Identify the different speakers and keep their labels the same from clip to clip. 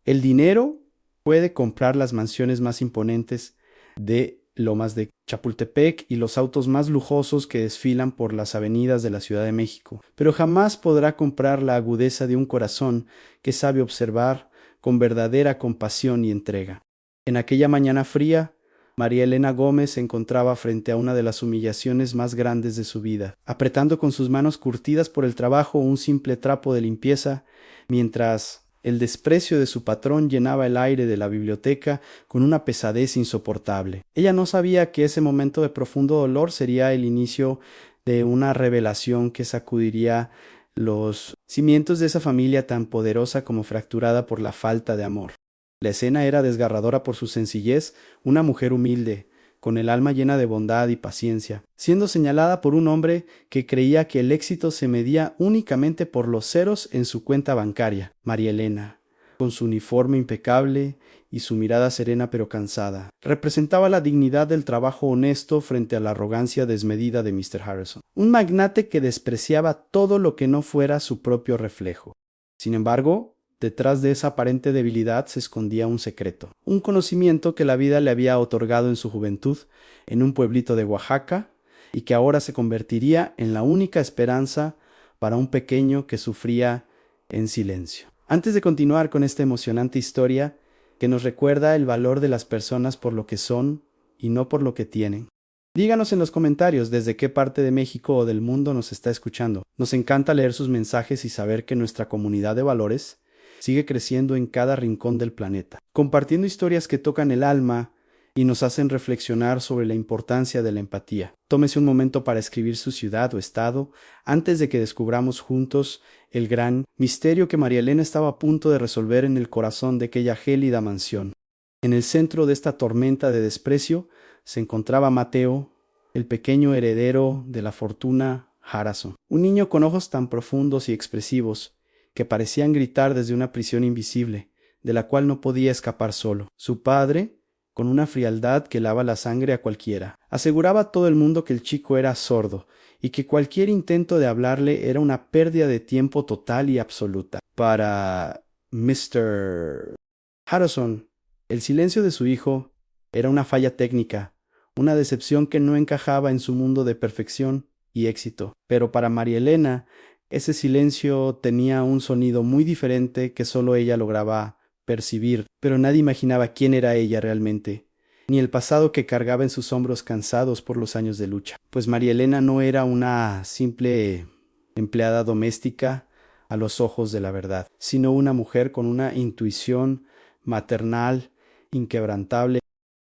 Speaker 1: El dinero puede comprar las mansiones más imponentes de Lomas de Chapultepec y los autos más lujosos que desfilan por las avenidas de la Ciudad de México, pero jamás podrá comprar la agudeza de un corazón que sabe observar con verdadera compasión y entrega. En aquella mañana fría, María Elena Gómez se encontraba frente a una de las humillaciones más grandes de su vida, apretando con sus manos curtidas por el trabajo un simple trapo de limpieza, mientras el desprecio de su patrón llenaba el aire de la biblioteca con una pesadez insoportable. Ella no sabía que ese momento de profundo dolor sería el inicio de una revelación que sacudiría los cimientos de esa familia tan poderosa como fracturada por la falta de amor. La escena era desgarradora por su sencillez, una mujer humilde, con el alma llena de bondad y paciencia, siendo señalada por un hombre que creía que el éxito se medía únicamente por los ceros en su cuenta bancaria. María Elena, con su uniforme impecable y su mirada serena pero cansada, representaba la dignidad del trabajo honesto frente a la arrogancia desmedida de Mr. Harrison, un magnate que despreciaba todo lo que no fuera su propio reflejo. Sin embargo, detrás de esa aparente debilidad se escondía un secreto, un conocimiento que la vida le había otorgado en su juventud, en un pueblito de Oaxaca, y que ahora se convertiría en la única esperanza para un pequeño que sufría en silencio. Antes de continuar con esta emocionante historia, que nos recuerda el valor de las personas por lo que son y no por lo que tienen, díganos en los comentarios desde qué parte de México o del mundo nos está escuchando. Nos encanta leer sus mensajes y saber que nuestra comunidad de valores sigue creciendo en cada rincón del planeta, compartiendo historias que tocan el alma y nos hacen reflexionar sobre la importancia de la empatía. Tómese un momento para escribir su ciudad o estado antes de que descubramos juntos el gran misterio que María Elena estaba a punto de resolver en el corazón de aquella gélida mansión. En el centro de esta tormenta de desprecio se encontraba Mateo, el pequeño heredero de la fortuna Harrison, un niño con ojos tan profundos y expresivos que parecían gritar desde una prisión invisible, de la cual no podía escapar solo. Su padre, con una frialdad que lava la sangre a cualquiera, aseguraba a todo el mundo que el chico era sordo y que cualquier intento de hablarle era una pérdida de tiempo total y absoluta. Para Mr. Harrison, el silencio de su hijo era una falla técnica, una decepción que no encajaba en su mundo de perfección y éxito. Pero para María Elena, ese silencio tenía un sonido muy diferente que solo ella lograba percibir, pero nadie imaginaba quién era ella realmente, ni el pasado que cargaba en sus hombros cansados por los años de lucha. Pues María Elena no era una simple empleada doméstica a los ojos de la verdad, sino una mujer con una intuición maternal, inquebrantable.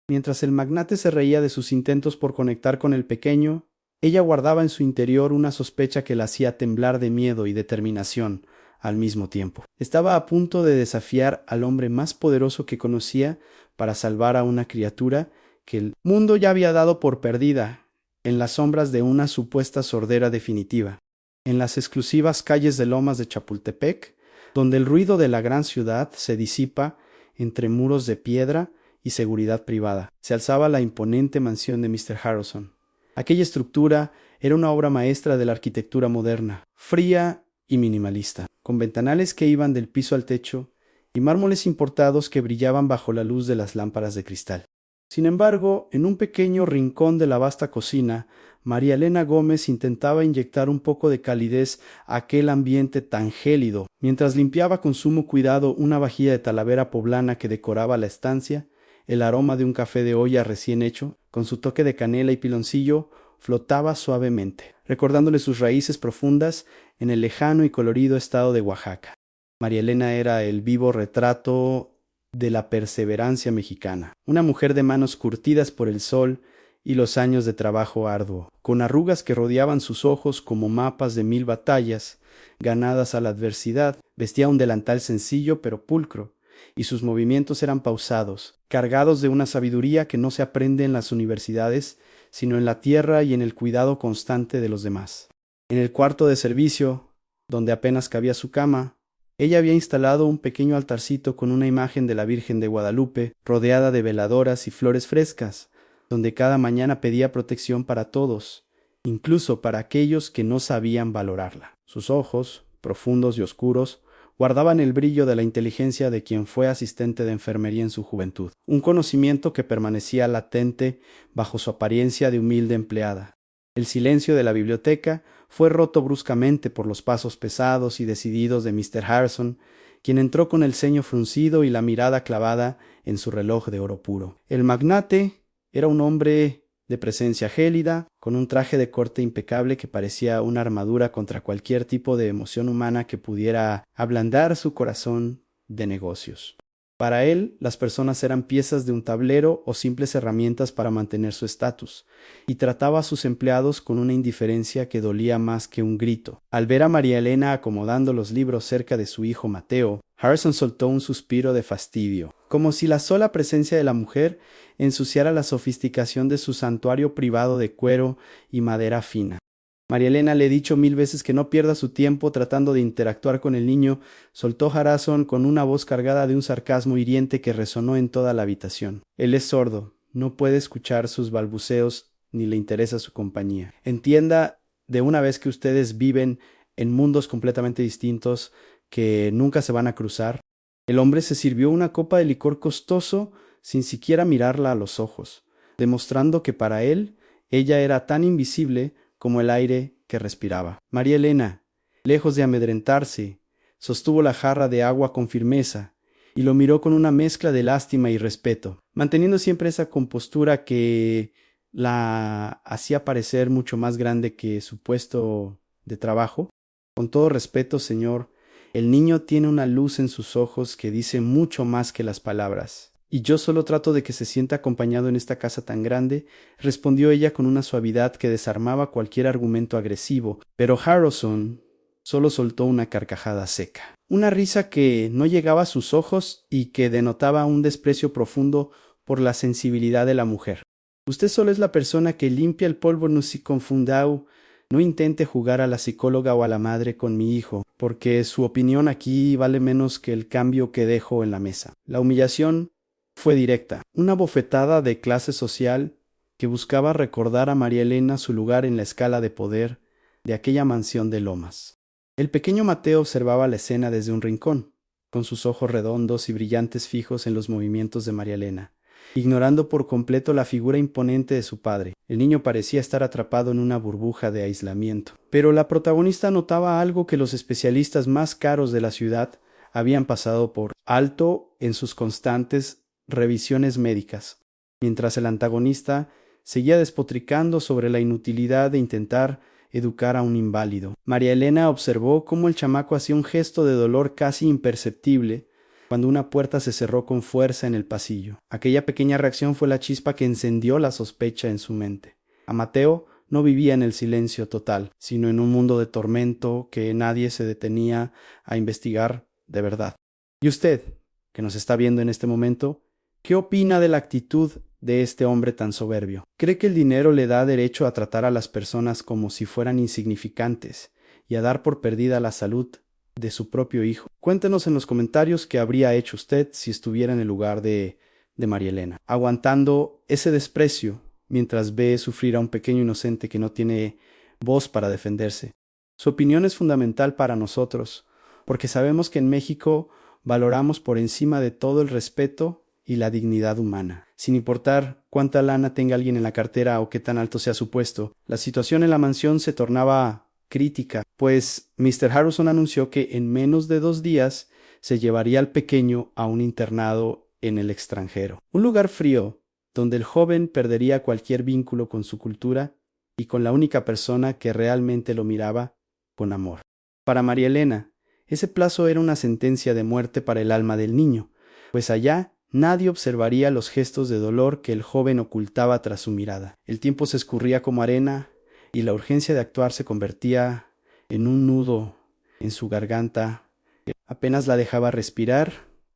Speaker 1: Mientras el magnate se reía de sus intentos por conectar con el pequeño, ella guardaba en su interior una sospecha que la hacía temblar de miedo y determinación al mismo tiempo. Estaba a punto de desafiar al hombre más poderoso que conocía para salvar a una criatura que el mundo ya había dado por perdida en las sombras de una supuesta sordera definitiva. En las exclusivas calles de Lomas de Chapultepec, donde el ruido de la gran ciudad se disipa entre muros de piedra y seguridad privada, se alzaba la imponente mansión de Mr. Harrison. Aquella estructura era una obra maestra de la arquitectura moderna, fría y minimalista, con ventanales que iban del piso al techo y mármoles importados que brillaban bajo la luz de las lámparas de cristal. Sin embargo, en un pequeño rincón de la vasta cocina, María Elena Gómez intentaba inyectar un poco de calidez a aquel ambiente tan gélido. Mientras limpiaba con sumo cuidado una vajilla de talavera poblana que decoraba la estancia, el aroma de un café de olla recién hecho, con su toque de canela y piloncillo, flotaba suavemente, recordándole sus raíces profundas en el lejano y colorido estado de Oaxaca. María Elena era el vivo retrato de la perseverancia mexicana, una mujer de manos curtidas por el sol y los años de trabajo arduo, con arrugas que rodeaban sus ojos como mapas de 1000 batallas ganadas a la adversidad. Vestía un delantal sencillo pero pulcro, y sus movimientos eran pausados, cargados de una sabiduría que no se aprende en las universidades, sino en la tierra y en el cuidado constante de los demás. En el cuarto de servicio, donde apenas cabía su cama, ella había instalado un pequeño altarcito con una imagen de la Virgen de Guadalupe, rodeada de veladoras y flores frescas, donde cada mañana pedía protección para todos, incluso para aquellos que no sabían valorarla. Sus ojos, profundos y oscuros, guardaban el brillo de la inteligencia de quien fue asistente de enfermería en su juventud, un conocimiento que permanecía latente bajo su apariencia de humilde empleada. El silencio de la biblioteca fue roto bruscamente por los pasos pesados y decididos de Mr. Harrison, quien entró con el ceño fruncido y la mirada clavada en su reloj de oro puro. El magnate era un hombre de presencia gélida, con un traje de corte impecable que parecía una armadura contra cualquier tipo de emoción humana que pudiera ablandar su corazón de negocios. Para él, las personas eran piezas de un tablero o simples herramientas para mantener su estatus, y trataba a sus empleados con una indiferencia que dolía más que un grito. Al ver a María Elena acomodando los libros cerca de su hijo Mateo, Harrison soltó un suspiro de fastidio, como si la sola presencia de la mujer ensuciara la sofisticación de su santuario privado de cuero y madera fina. María Elena, le he dicho 1000 veces que no pierda su tiempo tratando de interactuar con el niño, soltó Harrison con una voz cargada de un sarcasmo hiriente que resonó en toda la habitación. Él es sordo, no puede escuchar sus balbuceos ni le interesa su compañía. Entienda de una vez que ustedes viven en mundos completamente distintos que nunca se van a cruzar. El hombre se sirvió una copa de licor costoso sin siquiera mirarla a los ojos, demostrando que para él ella era tan invisible como el aire que respiraba. María Elena, lejos de amedrentarse, sostuvo la jarra de agua con firmeza y lo miró con una mezcla de lástima y respeto, manteniendo siempre esa compostura que la hacía parecer mucho más grande que su puesto de trabajo. Con todo respeto, señor, el niño tiene una luz en sus ojos que dice mucho más que las palabras. Y yo solo trato de que se sienta acompañado en esta casa tan grande, respondió ella con una suavidad que desarmaba cualquier argumento agresivo, pero Harrison solo soltó una carcajada seca. Una risa que no llegaba a sus ojos y que denotaba un desprecio profundo por la sensibilidad de la mujer. Usted solo es la persona que limpia el polvo nusiconfundau. No intente jugar a la psicóloga o a la madre con mi hijo, porque su opinión aquí vale menos que el cambio que dejo en la mesa. La humillación fue directa, una bofetada de clase social que buscaba recordar a María Elena su lugar en la escala de poder de aquella mansión de Lomas. El pequeño Mateo observaba la escena desde un rincón, con sus ojos redondos y brillantes fijos en los movimientos de María Elena, ignorando por completo la figura imponente de su padre. El niño parecía estar atrapado en una burbuja de aislamiento. Pero la protagonista notaba algo que los especialistas más caros de la ciudad habían pasado por alto en sus constantes revisiones médicas, mientras el antagonista seguía despotricando sobre la inutilidad de intentar educar a un inválido. María Elena observó cómo el chamaco hacía un gesto de dolor casi imperceptible cuando una puerta se cerró con fuerza en el pasillo. Aquella pequeña reacción fue la chispa que encendió la sospecha en su mente. A Mateo no vivía en el silencio total, sino en un mundo de tormento que nadie se detenía a investigar de verdad. ¿Y usted, que nos está viendo en este momento, qué opina de la actitud de este hombre tan soberbio? ¿Cree que el dinero le da derecho a tratar a las personas como si fueran insignificantes y a dar por perdida la salud de su propio hijo? Cuéntenos en los comentarios qué habría hecho usted si estuviera en el lugar de María Elena, aguantando ese desprecio mientras ve sufrir a un pequeño inocente que no tiene voz para defenderse. Su opinión es fundamental para nosotros, porque sabemos que en México valoramos por encima de todo el respeto y la dignidad humana. Sin importar cuánta lana tenga alguien en la cartera o qué tan alto sea su puesto, la situación en la mansión se tornaba crítica, pues Mr. Harrison anunció que en menos de 2 días se llevaría al pequeño a un internado en el extranjero, un lugar frío donde el joven perdería cualquier vínculo con su cultura y con la única persona que realmente lo miraba con amor. Para María Elena, ese plazo era una sentencia de muerte para el alma del niño, pues allá nadie observaría los gestos de dolor que el joven ocultaba tras su mirada. El tiempo se escurría como arena y la urgencia de actuar se convertía en un nudo en su garganta que apenas la dejaba respirar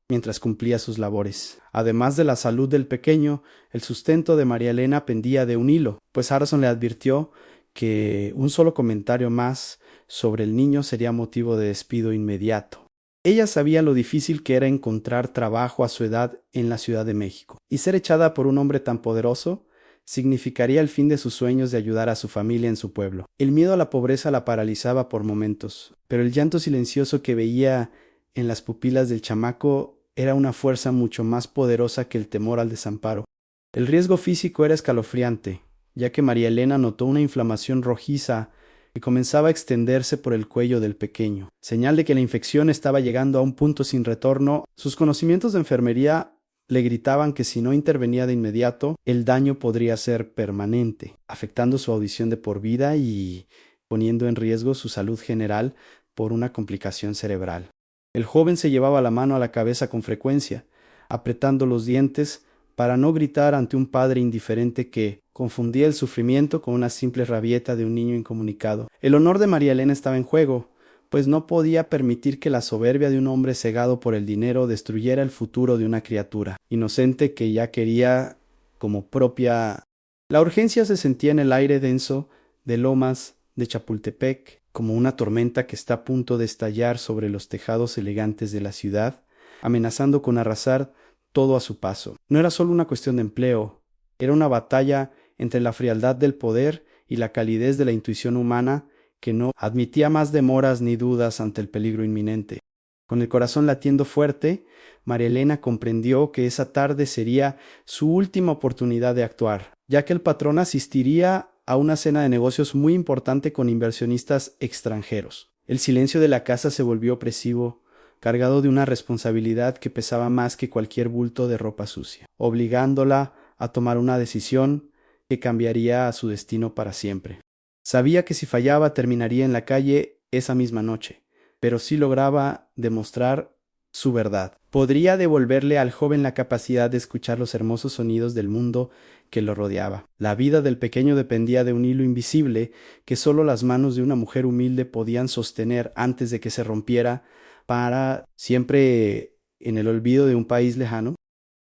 Speaker 1: mientras cumplía sus labores. Además de la salud del pequeño, el sustento de María Elena pendía de un hilo, pues Harrison le advirtió que un solo comentario más sobre el niño sería motivo de despido inmediato. Ella sabía lo difícil que era encontrar trabajo a su edad en la Ciudad de México, y ser echada por un hombre tan poderoso significaría el fin de sus sueños de ayudar a su familia en su pueblo. El miedo a la pobreza la paralizaba por momentos, pero el llanto silencioso que veía en las pupilas del chamaco era una fuerza mucho más poderosa que el temor al desamparo. El riesgo físico era escalofriante, ya que María Elena notó una inflamación rojiza que comenzaba a extenderse por el cuello del pequeño, señal de que la infección estaba llegando a un punto sin retorno. Sus conocimientos de enfermería le gritaban que si no intervenía de inmediato, el daño podría ser permanente, afectando su audición de por vida y poniendo en riesgo su salud general por una complicación cerebral. El joven se llevaba la mano a la cabeza con frecuencia, apretando los dientes para no gritar ante un padre indiferente que confundía el sufrimiento con una simple rabieta de un niño incomunicado. El honor de María Elena estaba en juego, pues no podía permitir que la soberbia de un hombre cegado por el dinero destruyera el futuro de una criatura inocente que ya quería como propia. La urgencia se sentía en el aire denso de Lomas de Chapultepec, como una tormenta que está a punto de estallar sobre los tejados elegantes de la ciudad, amenazando con arrasar todo a su paso. No era solo una cuestión de empleo, era una batalla entre la frialdad del poder y la calidez de la intuición humana que no admitía más demoras ni dudas ante el peligro inminente. Con el corazón latiendo fuerte, María Elena comprendió que esa tarde sería su última oportunidad de actuar, ya que el patrón asistiría a una cena de negocios muy importante con inversionistas extranjeros. El silencio de la casa se volvió opresivo, cargado de una responsabilidad que pesaba más que cualquier bulto de ropa sucia, obligándola a tomar una decisión que cambiaría a su destino para siempre. Sabía que si fallaba terminaría en la calle esa misma noche, pero si lograba demostrar su verdad, podría devolverle al joven la capacidad de escuchar los hermosos sonidos del mundo que lo rodeaba. La vida del pequeño dependía de un hilo invisible que solo las manos de una mujer humilde podían sostener antes de que se rompiera para siempre en el olvido de un país lejano.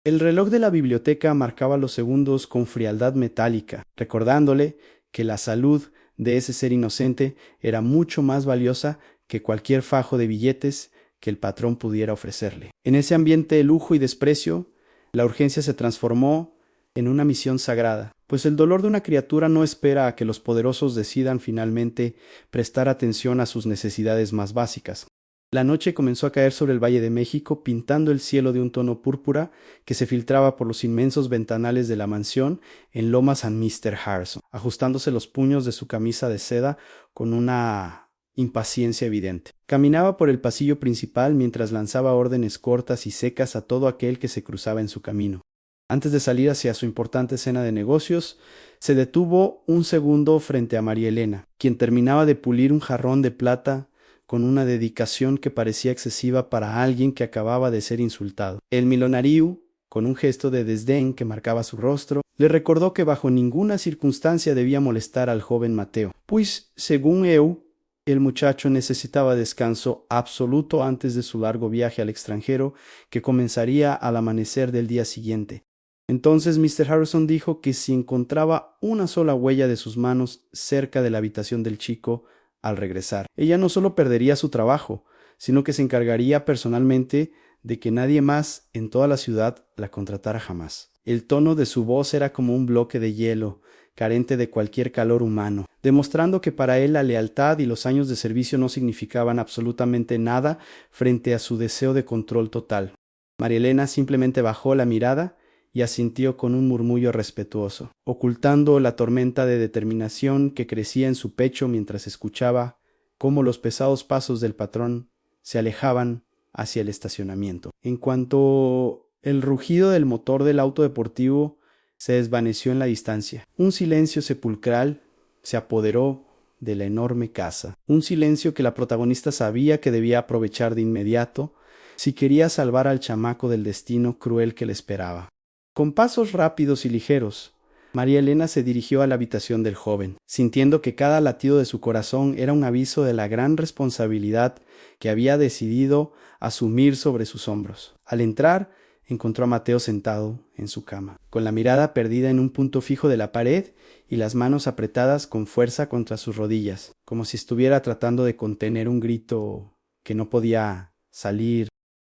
Speaker 1: El reloj de la biblioteca marcaba los segundos con frialdad metálica, recordándole que la salud de ese ser inocente era mucho más valiosa que cualquier fajo de billetes que el patrón pudiera ofrecerle. En ese ambiente de lujo y desprecio, la urgencia se transformó en una misión sagrada, pues el dolor de una criatura no espera a que los poderosos decidan finalmente prestar atención a sus necesidades más básicas. La noche comenzó a caer sobre el Valle de México, pintando el cielo de un tono púrpura que se filtraba por los inmensos ventanales de la mansión en Lomas and Mr. Harrison, ajustándose los puños de su camisa de seda con una impaciencia evidente. Caminaba por el pasillo principal mientras lanzaba órdenes cortas y secas a todo aquel que se cruzaba en su camino. Antes de salir hacia su importante cena de negocios, se detuvo un segundo frente a María Elena, quien terminaba de pulir un jarrón de plata con una dedicación que parecía excesiva para alguien que acababa de ser insultado. El milonariu, con un gesto de desdén que marcaba su rostro, le recordó que bajo ninguna circunstancia debía molestar al joven Mateo, pues, según Eu, el muchacho necesitaba descanso absoluto antes de su largo viaje al extranjero, que comenzaría al amanecer del día siguiente. Entonces Mr. Harrison dijo que si encontraba una sola huella de sus manos cerca de la habitación del chico, al regresar, ella no solo perdería su trabajo, sino que se encargaría personalmente de que nadie más en toda la ciudad la contratara jamás. El tono de su voz era como un bloque de hielo, carente de cualquier calor humano, demostrando que para él la lealtad y los años de servicio no significaban absolutamente nada frente a su deseo de control total. María Elena simplemente bajó la mirada y asintió con un murmullo respetuoso, ocultando la tormenta de determinación que crecía en su pecho mientras escuchaba cómo los pesados pasos del patrón se alejaban hacia el estacionamiento. En cuanto el rugido del motor del auto deportivo se desvaneció en la distancia, un silencio sepulcral se apoderó de la enorme casa, un silencio que la protagonista sabía que debía aprovechar de inmediato si quería salvar al chamaco del destino cruel que le esperaba. Con pasos rápidos y ligeros, María Elena se dirigió a la habitación del joven, sintiendo que cada latido de su corazón era un aviso de la gran responsabilidad que había decidido asumir sobre sus hombros. Al entrar, encontró a Mateo sentado en su cama, con la mirada perdida en un punto fijo de la pared y las manos apretadas con fuerza contra sus rodillas, como si estuviera tratando de contener un grito que no podía salir.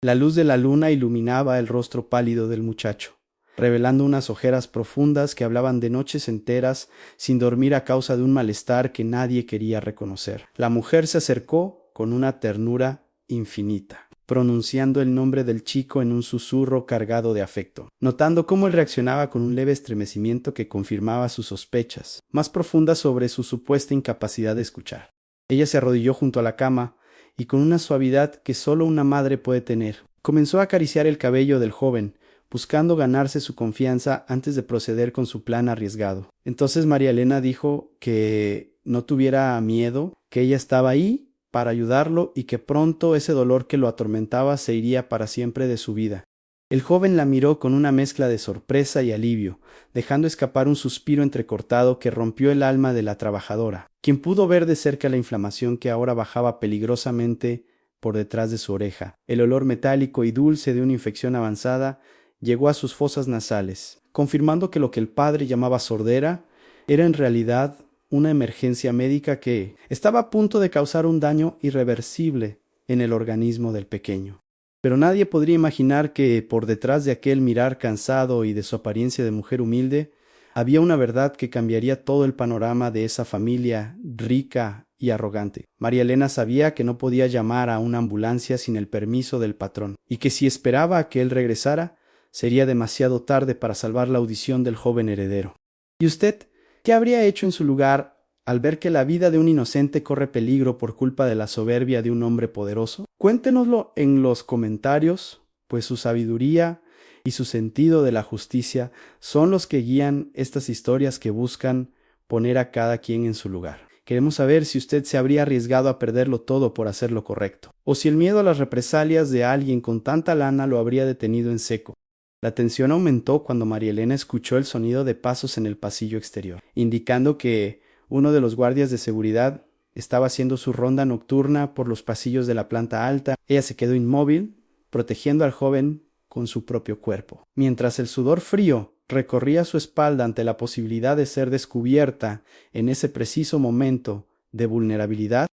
Speaker 1: La luz de la luna iluminaba el rostro pálido del muchacho, revelando unas ojeras profundas que hablaban de noches enteras sin dormir a causa de un malestar que nadie quería reconocer. La mujer se acercó con una ternura infinita. pronunciando el nombre del chico en un susurro cargado de afecto, notando cómo él reaccionaba con un leve estremecimiento que confirmaba sus sospechas, más profundas sobre su supuesta incapacidad de escuchar. Ella se arrodilló junto a la cama y con una suavidad que solo una madre puede tener, comenzó a acariciar el cabello del joven, buscando ganarse su confianza antes de proceder con su plan arriesgado. Entonces María Elena dijo que no tuviera miedo, que ella estaba ahí para ayudarlo y que pronto ese dolor que lo atormentaba se iría para siempre de su vida. El joven la miró con una mezcla de sorpresa y alivio, dejando escapar un suspiro entrecortado que rompió el alma de la trabajadora, quien pudo ver de cerca la inflamación que ahora bajaba peligrosamente por detrás de su oreja. El olor metálico y dulce de una infección avanzada llegó a sus fosas nasales, confirmando que lo que el padre llamaba sordera era en realidad una emergencia médica que estaba a punto de causar un daño irreversible en el organismo del pequeño. Pero nadie podría imaginar que por detrás de aquel mirar cansado y de su apariencia de mujer humilde había una verdad que cambiaría todo el panorama de esa familia rica y arrogante. María Elena sabía que no podía llamar a una ambulancia sin el permiso del patrón, y que si esperaba a que él regresara, sería demasiado tarde para salvar la audición del joven heredero. ¿Y usted qué habría hecho en su lugar al ver que la vida de un inocente corre peligro por culpa de la soberbia de un hombre poderoso? Cuéntenoslo en los comentarios, pues su sabiduría y su sentido de la justicia son los que guían estas historias que buscan poner a cada quien en su lugar. Queremos saber si usted se habría arriesgado a perderlo todo por hacer lo correcto, o si el miedo a las represalias de alguien con tanta lana lo habría detenido en seco. La tensión aumentó cuando María Elena escuchó el sonido de pasos en el pasillo exterior, indicando que uno de los guardias de seguridad estaba haciendo su ronda nocturna por los pasillos de la planta alta. Ella se quedó inmóvil, protegiendo al joven con su propio cuerpo. Mientras el sudor frío recorría su espalda ante la posibilidad de ser descubierta en ese preciso momento de vulnerabilidad,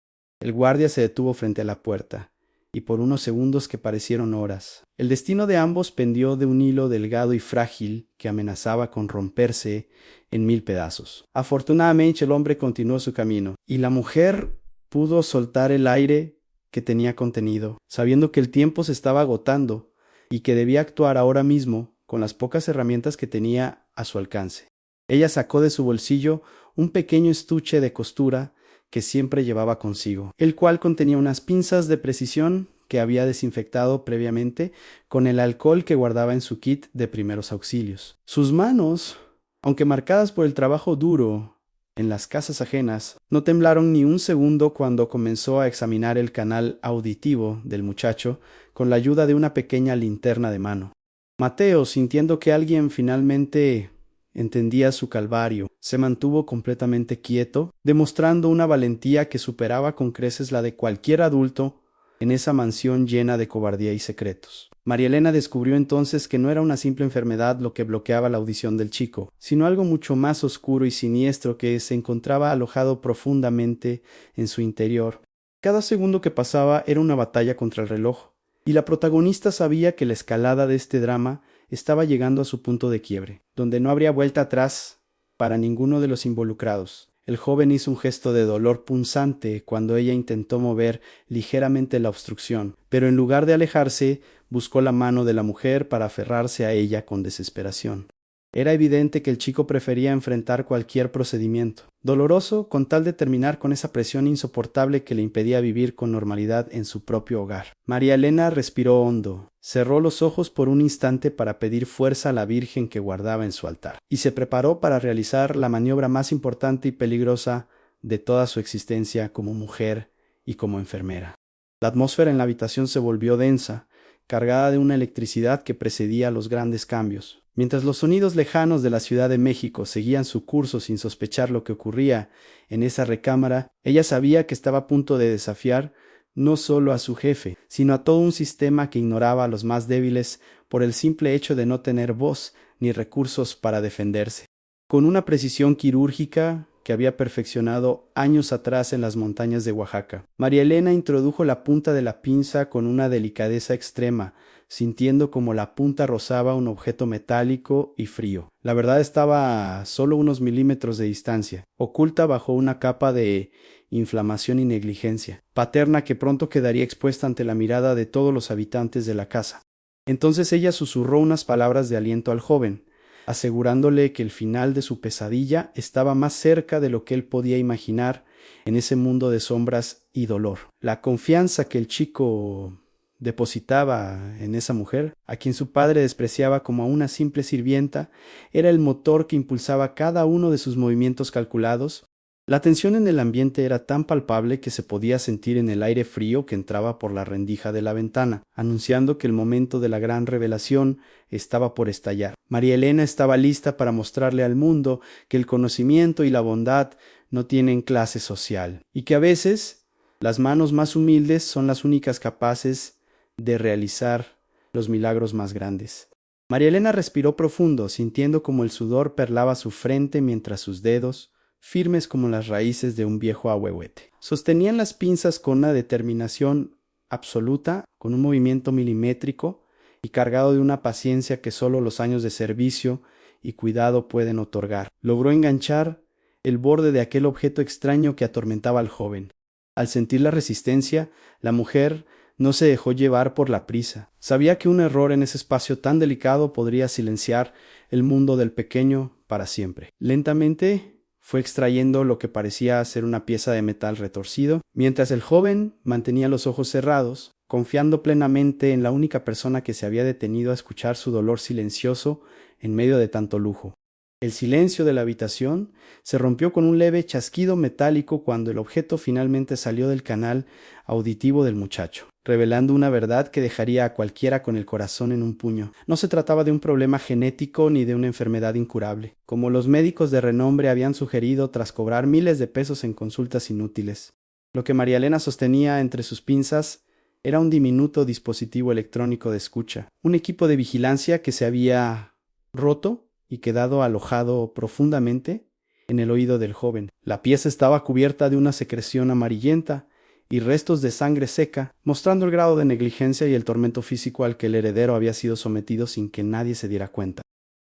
Speaker 1: el guardia se detuvo frente a la puerta, y por unos segundos que parecieron horas. El destino de ambos pendió de un hilo delgado y frágil que amenazaba con romperse en 1000 pedazos. Afortunadamente el hombre continuó su camino, y la mujer pudo soltar el aire que tenía contenido, sabiendo que el tiempo se estaba agotando y que debía actuar ahora mismo con las pocas herramientas que tenía a su alcance. Ella sacó de su bolsillo un pequeño estuche de costura que siempre llevaba consigo, el cual contenía unas pinzas de precisión que había desinfectado previamente con el alcohol que guardaba en su kit de primeros auxilios. Sus manos, aunque marcadas por el trabajo duro en las casas ajenas, no temblaron ni un segundo cuando comenzó a examinar el canal auditivo del muchacho con la ayuda de una pequeña linterna de mano. Mateo, sintiendo que alguien finalmente entendía su calvario, se mantuvo completamente quieto, demostrando una valentía que superaba con creces la de cualquier adulto en esa mansión llena de cobardía y secretos. María Elena descubrió entonces que no era una simple enfermedad lo que bloqueaba la audición del chico, sino algo mucho más oscuro y siniestro que se encontraba alojado profundamente en su interior. Cada segundo que pasaba era una batalla contra el reloj, y la protagonista sabía que la escalada de este drama estaba llegando a su punto de quiebre, donde no habría vuelta atrás para ninguno de los involucrados. El joven hizo un gesto de dolor punzante cuando ella intentó mover ligeramente la obstrucción, pero en lugar de alejarse, buscó la mano de la mujer para aferrarse a ella con desesperación. Era evidente que el chico prefería enfrentar cualquier procedimiento, doloroso con tal de terminar con esa presión insoportable que le impedía vivir con normalidad en su propio hogar. María Elena respiró hondo, cerró los ojos por un instante para pedir fuerza a la Virgen que guardaba en su altar, y se preparó para realizar la maniobra más importante y peligrosa de toda su existencia como mujer y como enfermera. La atmósfera en la habitación se volvió densa, cargada de una electricidad que precedía los grandes cambios. Mientras los sonidos lejanos de la Ciudad de México seguían su curso sin sospechar lo que ocurría en esa recámara, ella sabía que estaba a punto de desafiar no solo a su jefe, sino a todo un sistema que ignoraba a los más débiles por el simple hecho de no tener voz ni recursos para defenderse. Con una precisión quirúrgica que había perfeccionado años atrás en las montañas de Oaxaca, María Elena introdujo la punta de la pinza con una delicadeza extrema, sintiendo como la punta rozaba un objeto metálico y frío. La verdad estaba a solo unos milímetros de distancia, oculta bajo una capa de inflamación y negligencia, paterna que pronto quedaría expuesta ante la mirada de todos los habitantes de la casa. Entonces ella susurró unas palabras de aliento al joven, asegurándole que el final de su pesadilla estaba más cerca de lo que él podía imaginar en ese mundo de sombras y dolor. La confianza que el chico depositaba en esa mujer, a quien su padre despreciaba como a una simple sirvienta, era el motor que impulsaba cada uno de sus movimientos calculados. La tensión en el ambiente era tan palpable que se podía sentir en el aire frío que entraba por la rendija de la ventana, anunciando que el momento de la gran revelación estaba por estallar. María Elena estaba lista para mostrarle al mundo que el conocimiento y la bondad no tienen clase social, y que a veces las manos más humildes son las únicas capaces de realizar los milagros más grandes. María Elena respiró profundo, sintiendo como el sudor perlaba su frente mientras sus dedos, firmes como las raíces de un viejo ahuehuete, sostenían las pinzas con una determinación absoluta, con un movimiento milimétrico y cargado de una paciencia que solo los años de servicio y cuidado pueden otorgar. Logró enganchar el borde de aquel objeto extraño que atormentaba al joven. Al sentir la resistencia, la mujer no se dejó llevar por la prisa. Sabía que un error en ese espacio tan delicado podría silenciar el mundo del pequeño para siempre. Lentamente fue extrayendo lo que parecía ser una pieza de metal retorcido, mientras el joven mantenía los ojos cerrados, confiando plenamente en la única persona que se había detenido a escuchar su dolor silencioso en medio de tanto lujo. El silencio de la habitación se rompió con un leve chasquido metálico cuando el objeto finalmente salió del canal auditivo del muchacho, revelando una verdad que dejaría a cualquiera con el corazón en un puño. No se trataba de un problema genético ni de una enfermedad incurable, como los médicos de renombre habían sugerido tras cobrar miles de pesos en consultas inútiles. Lo que María Elena sostenía entre sus pinzas era un diminuto dispositivo electrónico de escucha, un equipo de vigilancia que se había roto y quedado alojado profundamente en el oído del joven. La pieza estaba cubierta de una secreción amarillenta y restos de sangre seca, mostrando el grado de negligencia y el tormento físico al que el heredero había sido sometido sin que nadie se diera cuenta.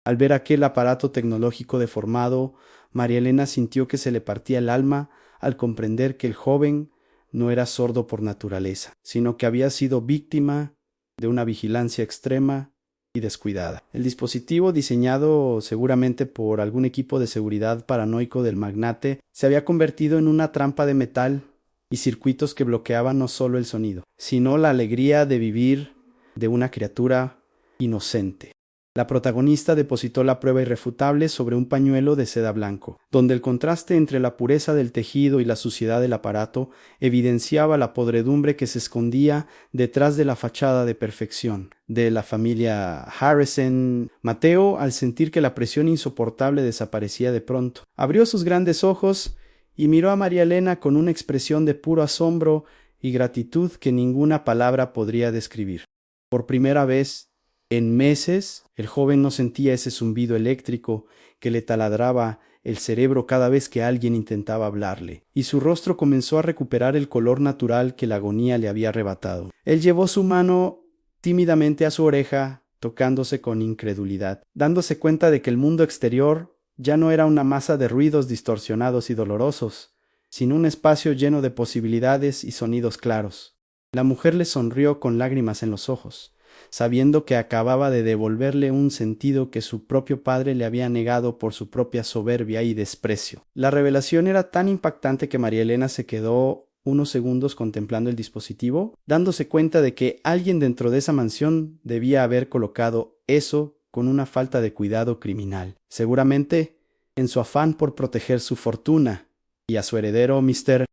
Speaker 1: Al ver aquel aparato tecnológico deformado, María Elena sintió que se le partía el alma al comprender que el joven no era sordo por naturaleza, sino que había sido víctima de una vigilancia extrema y descuidada. El dispositivo, diseñado seguramente por algún equipo de seguridad paranoico del magnate, se había convertido en una trampa de metal y circuitos que bloqueaban no solo el sonido, sino la alegría de vivir de una criatura inocente. La protagonista depositó la prueba irrefutable sobre un pañuelo de seda blanco, donde el contraste entre la pureza del tejido y la suciedad del aparato evidenciaba la podredumbre que se escondía detrás de la fachada de perfección de la familia Harrison. Mateo, al sentir que la presión insoportable desaparecía de pronto, abrió sus grandes ojos y miró a María Elena con una expresión de puro asombro y gratitud que ninguna palabra podría describir. Por primera vez en meses, el joven no sentía ese zumbido eléctrico que le taladraba el cerebro cada vez que alguien intentaba hablarle, y su rostro comenzó a recuperar el color natural que la agonía le había arrebatado. Él llevó su mano tímidamente a su oreja, tocándose con incredulidad, dándose cuenta de que el mundo exterior ya no era una masa de ruidos distorsionados y dolorosos, sino un espacio lleno de posibilidades y sonidos claros. La mujer le sonrió con lágrimas en los ojos, sabiendo que acababa de devolverle un sentido que su propio padre le había negado por su propia soberbia y desprecio. La revelación era tan impactante que María Elena se quedó unos segundos contemplando el dispositivo, dándose cuenta de que alguien dentro de esa mansión debía haber colocado eso con una falta de cuidado criminal. Seguramente, en su afán por proteger su fortuna y a su heredero, Mr.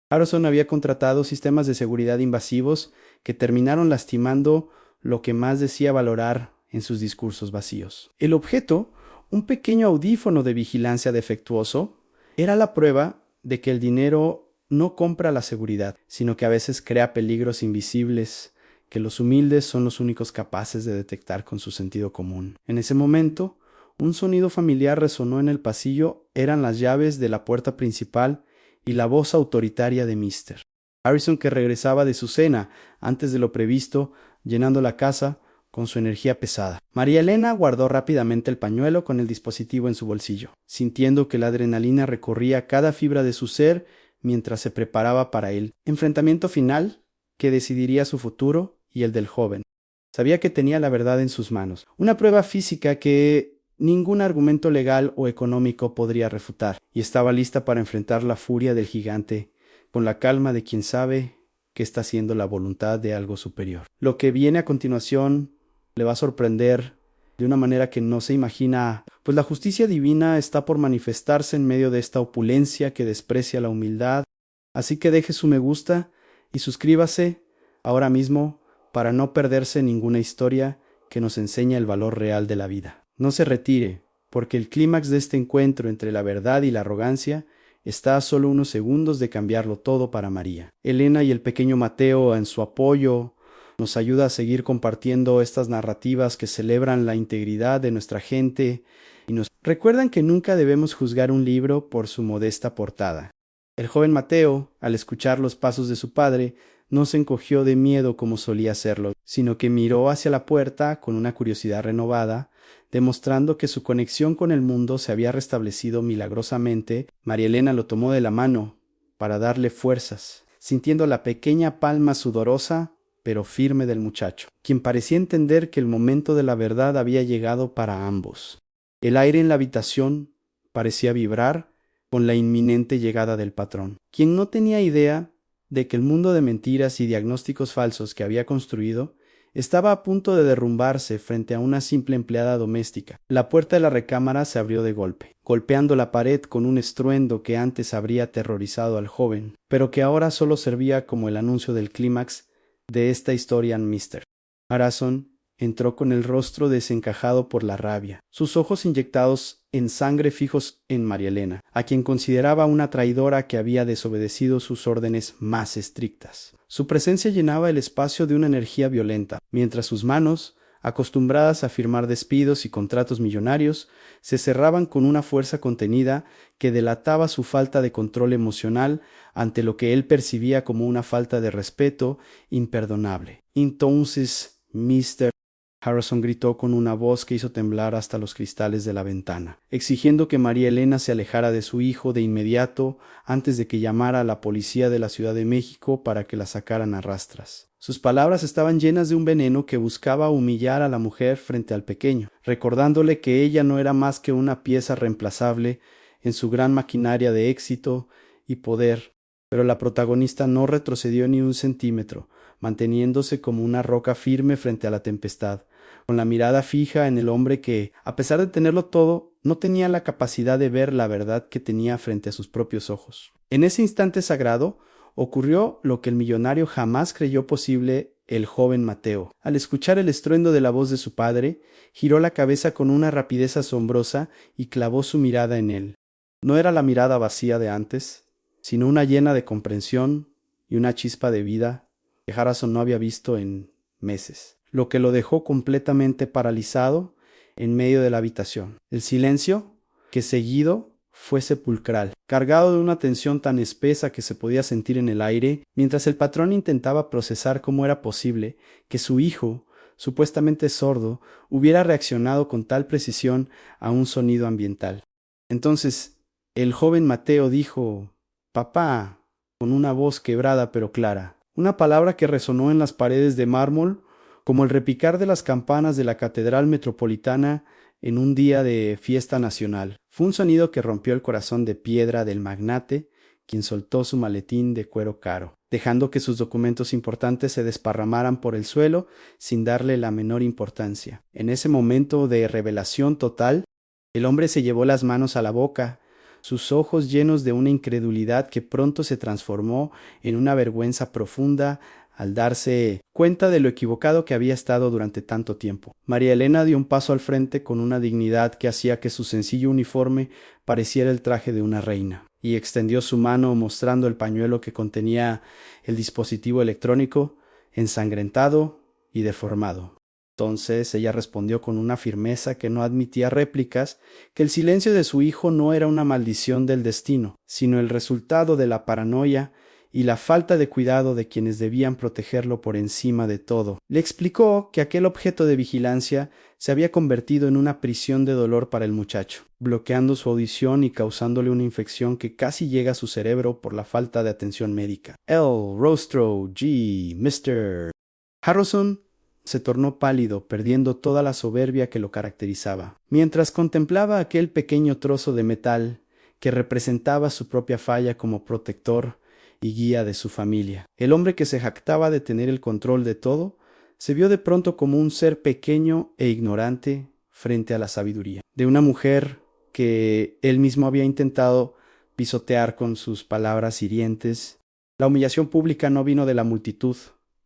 Speaker 1: Harrison había contratado sistemas de seguridad invasivos que terminaron lastimando lo que más decía valorar en sus discursos vacíos. El objeto, un pequeño audífono de vigilancia defectuoso, era la prueba de que el dinero no compra la seguridad, sino que a veces crea peligros invisibles que los humildes son los únicos capaces de detectar con su sentido común. En ese momento, un sonido familiar resonó en el pasillo. Eran las llaves de la puerta principal y la voz autoritaria de Mr. Harrison, que regresaba de su cena antes de lo previsto, llenando la casa con su energía pesada. María Elena guardó rápidamente el pañuelo con el dispositivo en su bolsillo, sintiendo que la adrenalina recorría cada fibra de su ser mientras se preparaba para el enfrentamiento final que decidiría su futuro y el del joven. Sabía que tenía la verdad en sus manos, una prueba física que ningún argumento legal o económico podría refutar, y estaba lista para enfrentar la furia del gigante con la calma de quien sabe que está haciendo la voluntad de algo superior. Lo que viene a continuación le va a sorprender de una manera que no se imagina, pues la justicia divina está por manifestarse en medio de esta opulencia que desprecia la humildad. Así que deje su me gusta y suscríbase ahora mismo para no perderse ninguna historia que nos enseña el valor real de la vida. No se retire, porque el clímax de este encuentro entre la verdad y la arrogancia está a solo unos segundos de cambiarlo todo para María. Elena y el pequeño Mateo, en su apoyo, nos ayuda a seguir compartiendo estas narrativas que celebran la integridad de nuestra gente y nos recuerdan que nunca debemos juzgar un libro por su modesta portada. El joven Mateo, al escuchar los pasos de su padre, no se encogió de miedo como solía hacerlo, sino que miró hacia la puerta con una curiosidad renovada, demostrando que su conexión con el mundo se había restablecido milagrosamente. María Elena lo tomó de la mano para darle fuerzas, sintiendo la pequeña palma sudorosa pero firme del muchacho, quien parecía entender que el momento de la verdad había llegado para ambos. El aire en la habitación parecía vibrar con la inminente llegada del patrón, quien no tenía idea de que el mundo de mentiras y diagnósticos falsos que había construido estaba a punto de derrumbarse frente a una simple empleada doméstica. La puerta de la recámara se abrió de golpe, golpeando la pared con un estruendo que antes habría aterrorizado al joven, pero que ahora solo servía como el anuncio del clímax de esta historia en Mr. Harrison entró con el rostro desencajado por la rabia, sus ojos inyectados en sangre fijos en María Elena, a quien consideraba una traidora que había desobedecido sus órdenes más estrictas. Su presencia llenaba el espacio de una energía violenta, mientras sus manos, acostumbradas a firmar despidos y contratos millonarios, se cerraban con una fuerza contenida que delataba su falta de control emocional ante lo que él percibía como una falta de respeto imperdonable. Entonces, Mr. Harrison gritó con una voz que hizo temblar hasta los cristales de la ventana, exigiendo que María Elena se alejara de su hijo de inmediato antes de que llamara a la policía de la Ciudad de México para que la sacaran a rastras. Sus palabras estaban llenas de un veneno que buscaba humillar a la mujer frente al pequeño, recordándole que ella no era más que una pieza reemplazable en su gran maquinaria de éxito y poder. Pero la protagonista no retrocedió ni un centímetro, manteniéndose como una roca firme frente a la tempestad, con la mirada fija en el hombre que, a pesar de tenerlo todo, no tenía la capacidad de ver la verdad que tenía frente a sus propios ojos. En ese instante sagrado, ocurrió lo que el millonario jamás creyó posible. El joven Mateo, al escuchar el estruendo de la voz de su padre, giró la cabeza con una rapidez asombrosa y clavó su mirada en él. No era la mirada vacía de antes, sino una llena de comprensión y una chispa de vida que Harrison no había visto en meses, lo que lo dejó completamente paralizado en medio de la habitación. El silencio, que seguido fue sepulcral, cargado de una tensión tan espesa que se podía sentir en el aire, mientras el patrón intentaba procesar cómo era posible que su hijo, supuestamente sordo, hubiera reaccionado con tal precisión a un sonido ambiental. Entonces, el joven Mateo dijo: «Papá», con una voz quebrada pero clara, una palabra que resonó en las paredes de mármol como el repicar de las campanas de la Catedral Metropolitana en un día de fiesta nacional. Fue un sonido que rompió el corazón de piedra del magnate, quien soltó su maletín de cuero caro, dejando que sus documentos importantes se desparramaran por el suelo sin darle la menor importancia. En ese momento de revelación total, el hombre se llevó las manos a la boca, sus ojos llenos de una incredulidad que pronto se transformó en una vergüenza profunda al darse cuenta de lo equivocado que había estado durante tanto tiempo. María Elena dio un paso al frente con una dignidad que hacía que su sencillo uniforme pareciera el traje de una reina, y extendió su mano mostrando el pañuelo que contenía el dispositivo electrónico, ensangrentado y deformado. Entonces ella respondió con una firmeza que no admitía réplicas, que el silencio de su hijo no era una maldición del destino, sino el resultado de la paranoia y la falta de cuidado de quienes debían protegerlo por encima de todo. Le explicó que aquel objeto de vigilancia se había convertido en una prisión de dolor para el muchacho, bloqueando su audición y causándole una infección que casi llega a su cerebro por la falta de atención médica. L. Rostro, G. Mr. Harrison se tornó pálido, perdiendo toda la soberbia que lo caracterizaba. Mientras contemplaba aquel pequeño trozo de metal que representaba su propia falla como protector y guía de su familia, el hombre que se jactaba de tener el control de todo, se vio de pronto como un ser pequeño e ignorante frente a la sabiduría de una mujer que él mismo había intentado pisotear con sus palabras hirientes. La humillación pública no vino de la multitud,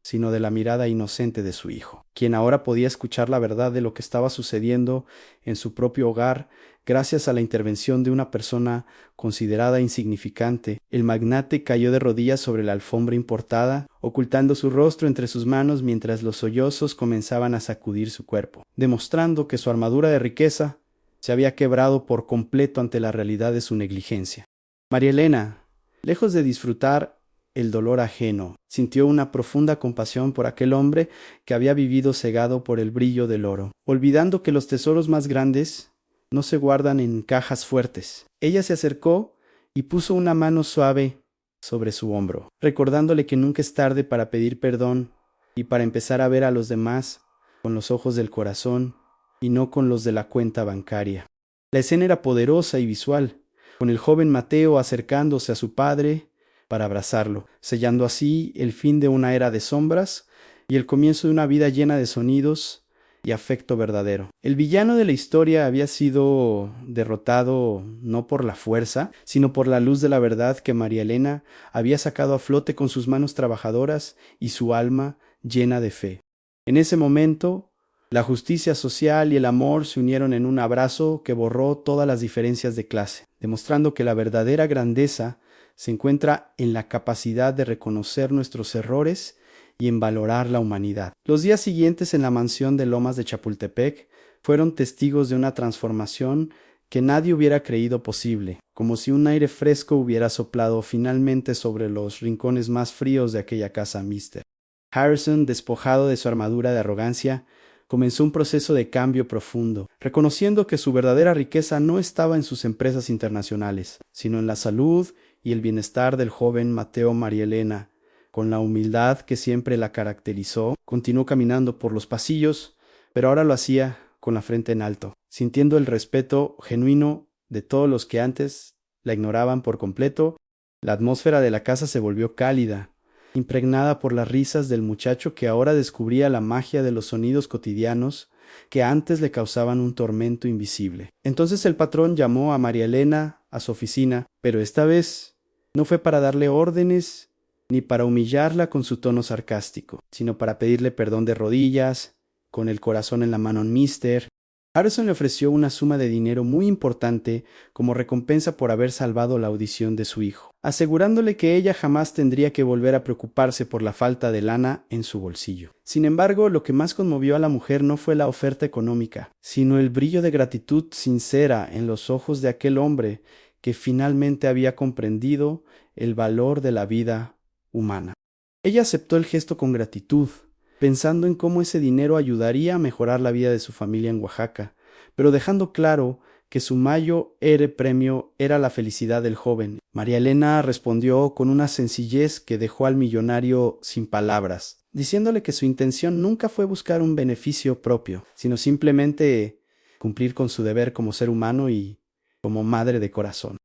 Speaker 1: sino de la mirada inocente de su hijo, quien ahora podía escuchar la verdad de lo que estaba sucediendo en su propio hogar gracias a la intervención de una persona considerada insignificante. El magnate cayó de rodillas sobre la alfombra importada, ocultando su rostro entre sus manos mientras los sollozos comenzaban a sacudir su cuerpo, demostrando que su armadura de riqueza se había quebrado por completo ante la realidad de su negligencia. María Elena, lejos de disfrutar el dolor ajeno, sintió una profunda compasión por aquel hombre que había vivido cegado por el brillo del oro, olvidando que los tesoros más grandes no se guardan en cajas fuertes. Ella se acercó y puso una mano suave sobre su hombro, recordándole que nunca es tarde para pedir perdón y para empezar a ver a los demás con los ojos del corazón y no con los de la cuenta bancaria. La escena era poderosa y visual, con el joven Mateo acercándose a su padre para abrazarlo, sellando así el fin de una era de sombras y el comienzo de una vida llena de sonidos y afecto verdadero. El villano de la historia había sido derrotado no por la fuerza, sino por la luz de la verdad que María Elena había sacado a flote con sus manos trabajadoras y su alma llena de fe. En ese momento, la justicia social y el amor se unieron en un abrazo que borró todas las diferencias de clase, demostrando que la verdadera grandeza se encuentra en la capacidad de reconocer nuestros errores y en valorar la humanidad. Los días siguientes en la mansión de Lomas de Chapultepec fueron testigos de una transformación que nadie hubiera creído posible, como si un aire fresco hubiera soplado finalmente sobre los rincones más fríos de aquella casa Mr. Harrison, despojado de su armadura de arrogancia, comenzó un proceso de cambio profundo, reconociendo que su verdadera riqueza no estaba en sus empresas internacionales, sino en la salud y el bienestar del joven Mateo María Elena. Con la humildad que siempre la caracterizó, continuó caminando por los pasillos, pero ahora lo hacía con la frente en alto, sintiendo el respeto genuino de todos los que antes la ignoraban por completo. La atmósfera de la casa se volvió cálida, impregnada por las risas del muchacho que ahora descubría la magia de los sonidos cotidianos que antes le causaban un tormento invisible. Entonces el patrón llamó a María Elena a su oficina, pero esta vez no fue para darle órdenes ni para humillarla con su tono sarcástico, sino para pedirle perdón de rodillas, con el corazón en la mano en Mr. Harrison le ofreció una suma de dinero muy importante como recompensa por haber salvado la audición de su hijo, asegurándole que ella jamás tendría que volver a preocuparse por la falta de lana en su bolsillo. Sin embargo, lo que más conmovió a la mujer no fue la oferta económica, sino el brillo de gratitud sincera en los ojos de aquel hombre que finalmente había comprendido el valor de la vida humana. Ella aceptó el gesto con gratitud, pensando en cómo ese dinero ayudaría a mejorar la vida de su familia en Oaxaca, pero dejando claro que su mayor premio era la felicidad del joven. María Elena respondió con una sencillez que dejó al millonario sin palabras, diciéndole que su intención nunca fue buscar un beneficio propio, sino simplemente cumplir con su deber como ser humano y como madre de corazón.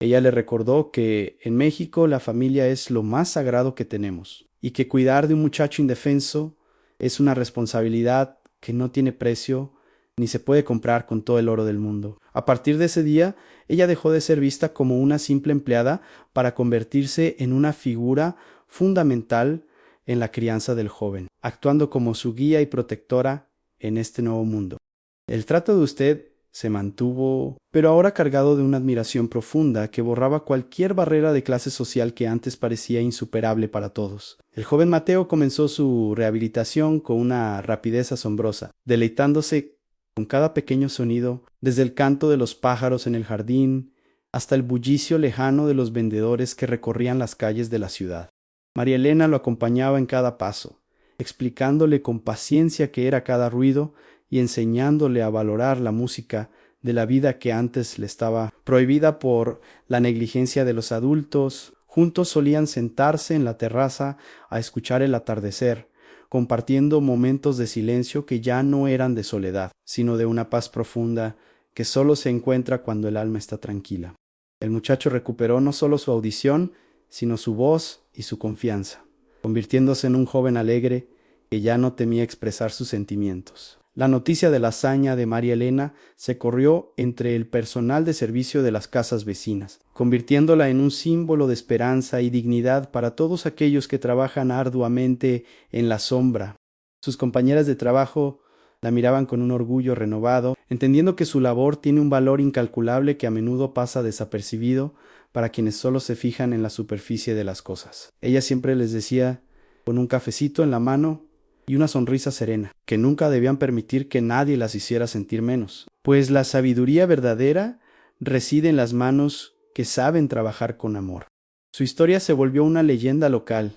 Speaker 1: Ella le recordó que en México la familia es lo más sagrado que tenemos y que cuidar de un muchacho indefenso es una responsabilidad que no tiene precio ni se puede comprar con todo el oro del mundo. A partir de ese día, ella dejó de ser vista como una simple empleada para convertirse en una figura fundamental en la crianza del joven, actuando como su guía y protectora en este nuevo mundo. El trato de usted se mantuvo, pero ahora cargado de una admiración profunda que borraba cualquier barrera de clase social que antes parecía insuperable para todos. El joven Mateo comenzó su rehabilitación con una rapidez asombrosa, deleitándose con cada pequeño sonido, desde el canto de los pájaros en el jardín hasta el bullicio lejano de los vendedores que recorrían las calles de la ciudad. María Elena lo acompañaba en cada paso, explicándole con paciencia qué era cada ruido y enseñándole a valorar la música de la vida que antes le estaba prohibida por la negligencia de los adultos. Juntos solían sentarse en la terraza a escuchar el atardecer, compartiendo momentos de silencio que ya no eran de soledad, sino de una paz profunda que solo se encuentra cuando el alma está tranquila. El muchacho recuperó no solo su audición, sino su voz y su confianza, convirtiéndose en un joven alegre que ya no temía expresar sus sentimientos. La noticia de la hazaña de María Elena se corrió entre el personal de servicio de las casas vecinas, convirtiéndola en un símbolo de esperanza y dignidad para todos aquellos que trabajan arduamente en la sombra. Sus compañeras de trabajo la miraban con un orgullo renovado, entendiendo que su labor tiene un valor incalculable que a menudo pasa desapercibido para quienes solo se fijan en la superficie de las cosas. Ella siempre les decía, con un cafecito en la mano y una sonrisa serena, que nunca debían permitir que nadie las hiciera sentir menos, pues la sabiduría verdadera reside en las manos que saben trabajar con amor. Su historia se volvió una leyenda local,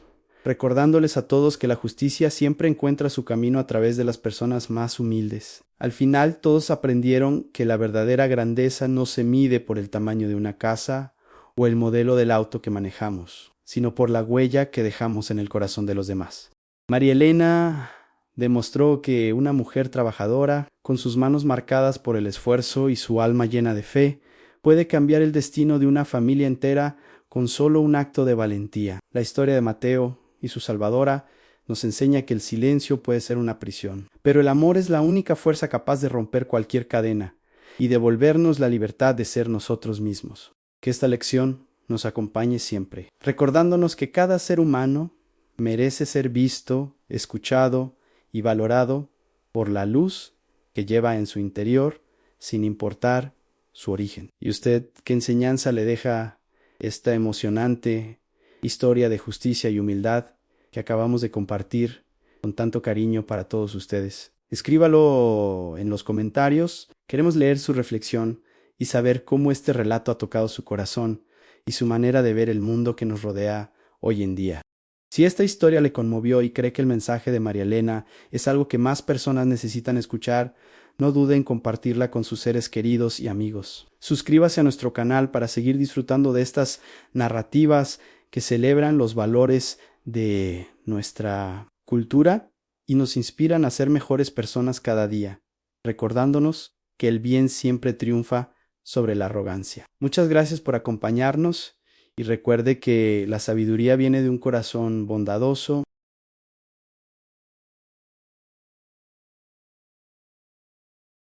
Speaker 1: recordándoles a todos que la justicia siempre encuentra su camino a través de las personas más humildes. Al final todos aprendieron que la verdadera grandeza no se mide por el tamaño de una casa o el modelo del auto que manejamos, sino por la huella que dejamos en el corazón de los demás. María Elena demostró que una mujer trabajadora, con sus manos marcadas por el esfuerzo y su alma llena de fe, puede cambiar el destino de una familia entera con solo un acto de valentía. La historia de Mateo y su salvadora nos enseña que el silencio puede ser una prisión, pero el amor es la única fuerza capaz de romper cualquier cadena y devolvernos la libertad de ser nosotros mismos. Que esta lección nos acompañe siempre, recordándonos que cada ser humano merece ser visto, escuchado y valorado por la luz que lleva en su interior, sin importar su origen. ¿Y usted qué enseñanza le deja esta emocionante historia de justicia y humildad que acabamos de compartir con tanto cariño para todos ustedes? Escríbalo en los comentarios. Queremos leer su reflexión y saber cómo este relato ha tocado su corazón y su manera de ver el mundo que nos rodea hoy en día. Si esta historia le conmovió y cree que el mensaje de María Elena es algo que más personas necesitan escuchar, no dude en compartirla con sus seres queridos y amigos. Suscríbase a nuestro canal para seguir disfrutando de estas narrativas que celebran los valores de nuestra cultura y nos inspiran a ser mejores personas cada día, recordándonos que el bien siempre triunfa sobre la arrogancia. Muchas gracias por acompañarnos y recuerde que la sabiduría viene de un corazón bondadoso